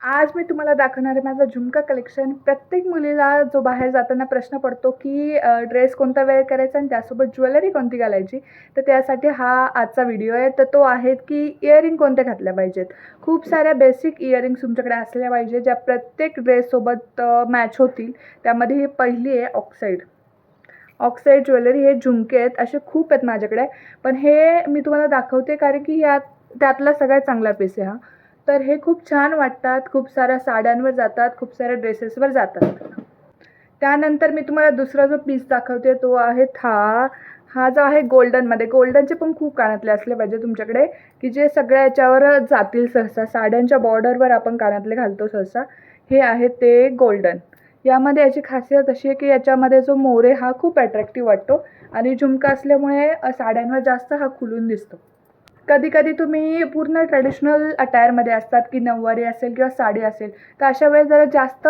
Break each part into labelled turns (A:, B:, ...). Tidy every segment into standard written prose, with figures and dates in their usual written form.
A: आज मी तुम्हाला दाखवणार आहे माझं झुमका कलेक्शन. प्रत्येक मुलीला जो बाहेर जाताना प्रश्न पडतो की ड्रेस कोणता वेअर करायचा आणि त्यासोबत ज्वेलरी कोणती घालायची. तर त्यासाठी हा आजचा व्हिडिओ आहे. तर तो आहे की इयरिंग कोणत्या घातल्या पाहिजेत. खूप साऱ्या बेसिक इयरिंग्स तुमच्याकडे असल्या पाहिजे ज्या प्रत्येक ड्रेससोबत मॅच होतील. त्यामध्ये ही पहिली आहे ऑक्साईड ज्वेलरी. हे झुमके आहेत, असे खूप आहेत माझ्याकडे, पण हे मी तुम्हाला दाखवते कारण की त्यातला सगळ्यात चांगला पीस आहे हा. तर हे खूप छान वाटतात, खूप साऱ्या साड्यांवर जातात, खूप साऱ्या ड्रेसेसवर जातात. त्यानंतर मी तुम्हाला दुसरा जो पीस दाखवते तो आहे हा जो आहे गोल्डनमध्ये. गोल्डनचे पण खूप कानातले असले पाहिजे तुमच्याकडे की जे सगळ्या याच्यावर जातील. सहसा साड्यांच्या बॉर्डरवर आपण कानातले घालतो सहसा. हे आहे ते गोल्डन. यामध्ये याची खासियत अशी आहे की याच्यामध्ये जो मोरे हा खूप अट्रॅक्टिव्ह वाटतो आणि झुमका असल्यामुळे साड्यांवर जास्त हा खुलून दिसतो. कधी कधी तुम्ही पूर्ण ट्रेडिशनल अटायरमध्ये असतात की नऊवारी असेल किंवा साडी असेल, तर अशा वेळेस जरा जास्त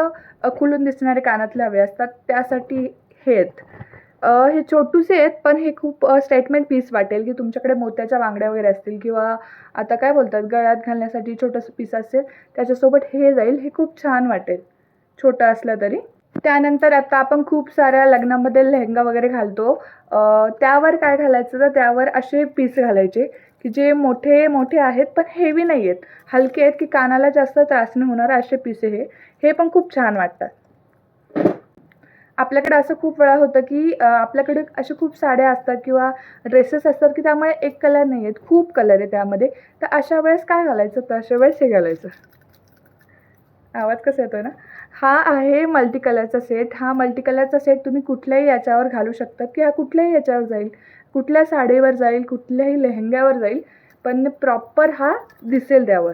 A: खुलून दिसणारे कानातले हवे असतात. त्यासाठी हे आहेत. हे छोटूसे आहेत पण हे खूप स्टेटमेंट पीस वाटेल की तुमच्याकडे मोत्याच्या बांगड्या वगैरे असतील किंवा आता काय बोलतात गळ्यात घालण्यासाठी छोटंसं पीस असेल त्याच्यासोबत हे जाईल. हे खूप छान वाटेल छोटं असलं तरी. त्यानंतर आता आपण खूप साऱ्या लग्नामध्ये लेहंगा वगैरे घालतो. त्यावर काय घालायचं, तर त्यावर असे पीस घालायचे की जे मोठे मोठे आहेत पण हेवी नाही आहेत, हलके आहेत की कानाला जास्त त्रास नाही होणार असे पीस आहे हे पण खूप छान वाटतात. आपल्याकडे असं खूप वेळा होतं की आपल्याकडे अशा खूप साड्या असतात किंवा ड्रेसेस असतात की त्यामुळे एक कलर नाही आहेत, खूप कलर आहे त्यामध्ये. तर अशा वेळेस काय घालायचं, तर अशा वेळेस हे घालायचं. आवाज कसा येतोय ना. हा आहे मल्टी कलरचा सेट. हा मल्टी कलरचा सेट तुम्ही कुठल्याही याच्यावर घालू शकता की हा कुठल्याही याच्यावर जाईल, कुठल्या साडीवर जाईल, कुठल्याही लेहंग्यावर जाईल, पण प्रॉपर हा दिसेल त्यावर.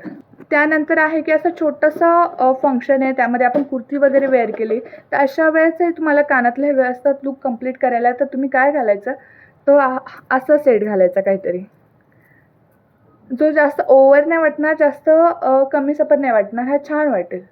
A: त्यानंतर आहे की असं छोटंसं फंक्शन आहे, त्यामध्ये आपण कुर्ती वगैरे वेअर केली, तर अशा वेळेस तुम्हाला कानातले व्यवस्थित लुक कंप्लीट करायला तर तुम्ही काय घालायचं, तो असा सेट घालायचा काहीतरी जो जास्त ओव्हर नाही वाटणार, जास्त कमी सपन नाही वाटणार, हा छान वाटेल.